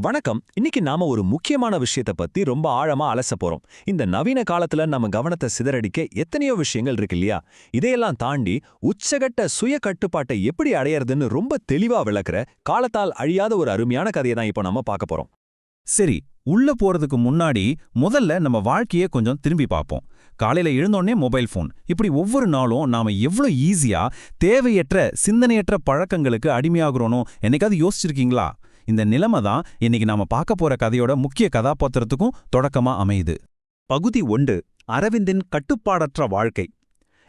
வணக்கம். இன்னைக்கு நாம ஒரு முக்கியமான விஷயத்த பத்தி ரொம்ப ஆழமா அலச போறோம். இந்த நவீன காலத்துல நம்ம கவனத்தை சிதறடிக்க எத்தனையோ விஷயங்கள் இருக்கு இல்லையா? இதையெல்லாம் தாண்டி உச்சகட்ட சுய கட்டுப்பாட்டை எப்படி அடையறதுன்னு ரொம்ப தெளிவா விளக்குற காலத்தால் அழியாத ஒரு அருமையான கதையை தான் இப்போ நம்ம பார்க்க போறோம். சரி, உள்ள போறதுக்கு முன்னாடி முதல்ல நம்ம வாழ்க்கையே கொஞ்சம் திரும்பி பார்ப்போம். காலையில எழுந்தோடனே மொபைல் ஃபோன், இப்படி ஒவ்வொரு நாளும் நாம எவ்வளோ ஈஸியா தேவையற்ற சிந்தனையற்ற பழக்கங்களுக்கு அடிமையாகிறோனோ என்னைக்காவது யோசிச்சிருக்கீங்களா? இந்த நிலைமை தான் இன்னைக்கு நாம பார்க்க போற கதையோட முக்கிய கதாபாத்திரத்துக்கும் தொடக்கமா அமையுது. பகுதி 1. அரவிந்தின் கட்டுப்பாடற்ற வாழ்க்கை.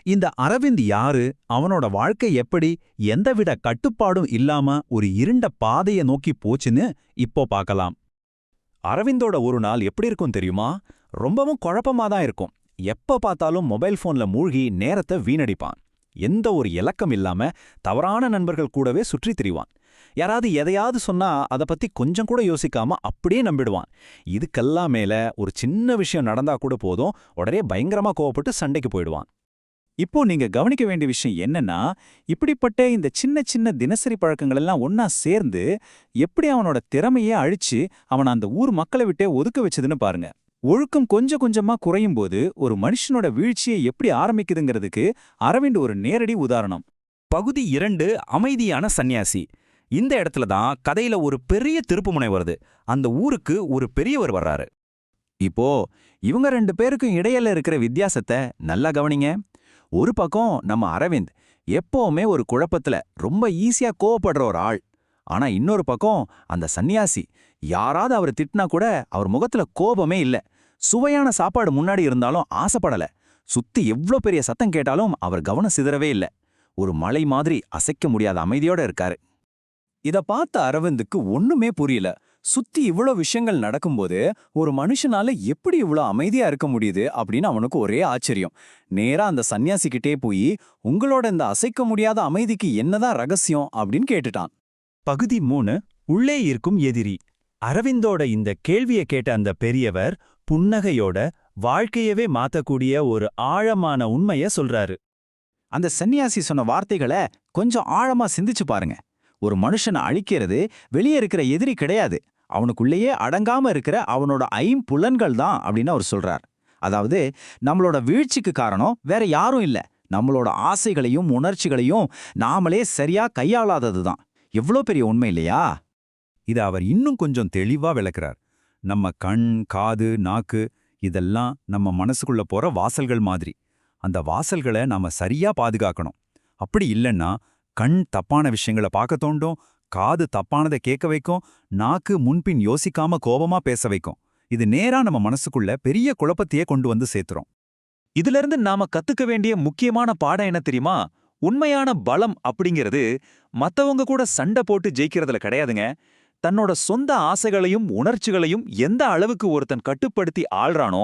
இந்த அரவிந்த் யாரு, அவனோட வாழ்க்கை எப்படி எந்தவித கட்டுப்பாடும் இல்லாம ஒரு இருண்ட பாதையை நோக்கி போச்சுன்னு இப்போ பார்க்கலாம். அரவிந்தோட ஒரு நாள் எப்படி இருக்கும் தெரியுமா? ரொம்பவும் குழப்பமா தான் இருக்கும். எப்ப பார்த்தாலும் மொபைல் போன்ல மூழ்கி நேரத்தை வீணடிப்பான். எந்த ஒரு இலக்கம் இல்லாம தவறான நண்பர்கள் கூடவே சுற்றித் திரிவான். யாராவது எதையாவது சொன்னா அதை பத்தி கொஞ்சம் கூட யோசிக்காம அப்படியே நம்பிடுவான். இதுக்கெல்லாம் மேல ஒரு சின்ன விஷயம் நடந்தா கூட போதும், உடனே பயங்கரமா கோவப்பட்டு சண்டைக்கு போயிடுவான். இப்போ நீங்க கவனிக்க வேண்டிய விஷயம் என்னன்னா, இப்படிப்பட்ட இந்த சின்ன சின்ன தினசரி பழக்கங்கள் எல்லாம் ஒன்னா சேர்ந்து எப்படி அவனோட திறமையே அழிச்சு அவன் அந்த ஊர் மக்களை விட்டே ஒதுக்க வச்சதுன்னு பாருங்க. ஒழுக்கம் கொஞ்சம் கொஞ்சமா குறையும் போது ஒரு மனுஷனோட வீழ்ச்சியை எப்படி ஆரம்பிக்குதுங்கிறதுக்கு அரவிந்த் ஒரு நேரடி உதாரணம். பகுதி 2. அமைதியான சந்நியாசி. இந்த இடத்துல தான் கதையில ஒரு பெரிய திருப்புமுனை வருது. அந்த ஊருக்கு ஒரு பெரியவர் வர்றாரு. இப்போ இவங்க 2 பேருக்கும் இடையில இருக்கிற வித்தியாசத்தை நல்லா கவனிங்க. ஒரு பக்கம் நம்ம அரவிந்த் எப்பவுமே ஒரு குழப்பத்துல ரொம்ப ஈஸியா கோவப்படுற ஒரு ஆள். ஆனா இன்னொரு பக்கம் அந்த சந்நியாசி, யாராவது அவர் திட்டினா கூட அவர் முகத்துல கோபமே இல்ல. சுவையான சாப்பாடு முன்னாடி இருந்தாலும் ஆசைப்படல. சுத்தி எவ்ளோ பெரிய சத்தம் கேட்டாலும் அவர் கவனம் சிதறவே இல்ல. ஒரு மலை மாதிரி அசைக்க முடியாத அமைதியோட இருக்காரு. இத பார்த்த அரவிந்துக்கு ஒண்ணுமே புரியல. சுத்தி இவ்ளோ விஷயங்கள் நடக்கும்போது ஒரு மனுஷனால எப்படி இவ்ளோ அமைதியா இருக்க முடியுது அப்படின்னு அவனுக்கு ஒரே ஆச்சரியம். நேரா அந்த சன்னியாசிக்கிட்டே போய், உங்களோட இந்த அசைக்க முடியாத அமைதிக்கு என்னதான் ரகசியம் அப்படின்னு கேட்டுட்டான். பகுதி 3. உள்ளே இருக்கும் எதிரி. அரவிந்தோட இந்த கேள்வியை கேட்ட அந்த பெரியவர் புன்னகையோட வாழ்க்கையவே மாத்தக்கூடிய ஒரு ஆழமான உண்மைய சொல்றாரு. அந்த சன்னியாசி சொன்ன வார்த்தைகளை கொஞ்சம் ஆழமா சிந்திச்சு பாருங்க. ஒரு மனுஷனை அழிக்கிறது வெளியே இருக்கிற எதிரி கிடையாது, அவனுக்குள்ளேயே அடங்காம இருக்கிற அவனோட ஐம்புலன்கள் தான் அப்படின்னு அவர் சொல்றார். அதாவது நம்மளோட வீழ்ச்சிக்கு காரணம் வேற யாரும் இல்ல, நம்மளோட ஆசைகளையும் உணர்ச்சிகளையும் நாமளே சரியா கையாளாதது தான். எவ்வளோ பெரிய உண்மை இல்லையா? இதை அவர் இன்னும் கொஞ்சம் தெளிவா விளக்குறார். நம்ம கண், காது, நாக்கு இதெல்லாம் நம்ம மனசுக்குள்ள போற வாசல்கள் மாதிரி. அந்த வாசல்களை நாம சரியா பாதுகாக்கணும். அப்படி இல்லைன்னா கண் தப்பான விஷயங்களை பார்க்க தோண்டும், காது தப்பானதை கேட்க வைக்கும், நாக்கு முன்பின் யோசிக்காம கோபமா பேச வைக்கும். இது நேரா நம்ம மனசுக்குள்ள பெரிய குழப்பத்தையே கொண்டு வந்து சேர்த்துரும். இதுல இருந்து நாம கத்துக்க வேண்டிய முக்கியமான பாடம் என்ன தெரியுமா? உண்மையான பலம் அப்படிங்கிறது மத்தவங்க கூட சண்டை போட்டு ஜெயிக்கிறதுல கிடையாதுங்க. தன்னோட சொந்த ஆசைகளையும் உணர்ச்சிகளையும் எந்த அளவுக்கு ஒருத்தன் கட்டுப்படுத்தி ஆள்றானோ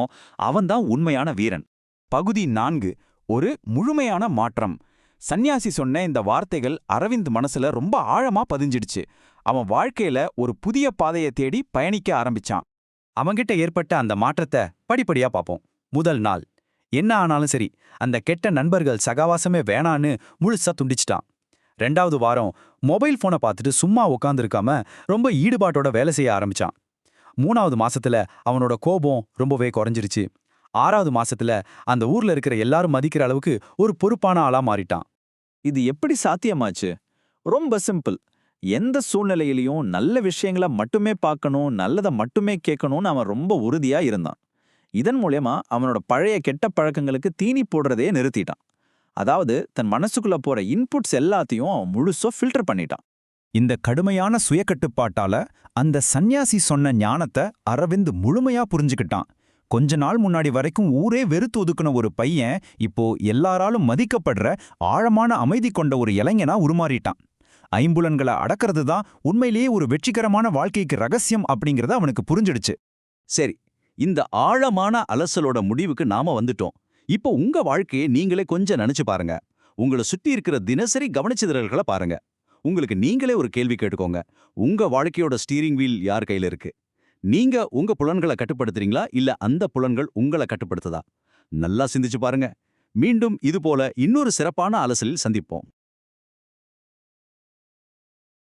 அவன்தான் உண்மையான வீரன். பகுதி 4. ஒரு முழுமையான மாற்றம். சன்னியாசி சொன்ன இந்த வார்த்தைகள் அரவிந்த் மனசுல ரொம்ப ஆழமா பதிஞ்சிடுச்சு. அவன் வாழ்க்கையில ஒரு புதிய பாதையை தேடி பயணிக்க ஆரம்பிச்சான். அவன்கிட்ட ஏற்பட்ட அந்த மாற்றத்தை படிப்படியா பார்ப்போம். முதல் நாள் என்ன ஆனாலும் சரி, அந்த கெட்ட நண்பர்கள் சகவாசமே வேணான்னு முழுசா துண்டிச்சிட்டான். 2வது வாரம் மொபைல் போனை பார்த்துட்டு சும்மா உட்காந்துருக்காம ரொம்ப ஈடுபாட்டோட வேலை செய்ய ஆரம்பிச்சான். 3வது மாசத்துல அவனோட கோபம் ரொம்பவே குறைஞ்சிருச்சு. 6வது மாசத்துல அந்த ஊர்ல இருக்கிற எல்லாரும் மதிக்கிற அளவுக்கு ஒரு பொறுப்பான ஆளா மாறிட்டான். இது எப்படி சாத்தியமாச்சு? ரொம்ப சிம்பிள். எந்த சூழ்நிலையிலையும் நல்ல விஷயங்களை மட்டுமே பார்க்கணும், நல்லதை மட்டுமே கேட்கணும்னு அவன் ரொம்ப உறுதியா இருந்தான். இதன் மூலமா அவனோட பழைய கெட்ட பழக்கங்களுக்கு தீனி போடுறதே நிறுத்திட்டான். அதாவது தன் மனசுக்குள்ள போற இன்புட்ஸ் எல்லாத்தையும் அவன் முழுசா ஃபில்டர் பண்ணிட்டான். இந்த கடுமையான சுயக்கட்டுப்பாட்டால அந்த சந்நியாசி சொன்ன ஞானத்தை அரவிந்த் முழுமையா புரிஞ்சுக்கிட்டான். கொஞ்ச நாள் முன்னாடி வரைக்கும் ஊரே வெறுத்து ஒதுக்குன ஒரு பையன் இப்போ எல்லாராலும் மதிக்கப்படுற ஆழமான அமைதி கொண்ட ஒரு இளைஞனா உருமாறிட்டான். ஐம்புலன்களை அடக்கிறது தான் உண்மையிலேயே ஒரு வெற்றிகரமான வாழ்க்கைக்கு ரகசியம் அப்படிங்கறத அவனுக்கு புரிஞ்சிடுச்சு. சரி, இந்த ஆழமான அலசலோட முடிவுக்கு நாம வந்துட்டோம். இப்போ உங்க வாழ்க்கையை நீங்களே கொஞ்சம் நினைச்சு பாருங்க. உங்களை சுத்தி இருக்கிற தினசரி கவனிச்சிதறல்களை பாருங்க. உங்களுக்கு நீங்களே ஒரு கேள்வி கேட்டுக்கோங்க. உங்க வாழ்க்கையோட ஸ்டீரிங் வீல் யார் கையில இருக்கு? நீங்க உங்க புலன்களை கட்டுப்படுத்துறீங்களா, இல்ல அந்த புலன்கள் உங்களை கட்டுப்படுத்துதா? நல்லா சிந்திச்சு பாருங்க. மீண்டும் இது போல இன்னொரு சிறப்பான அலசலில் சந்திப்போம்.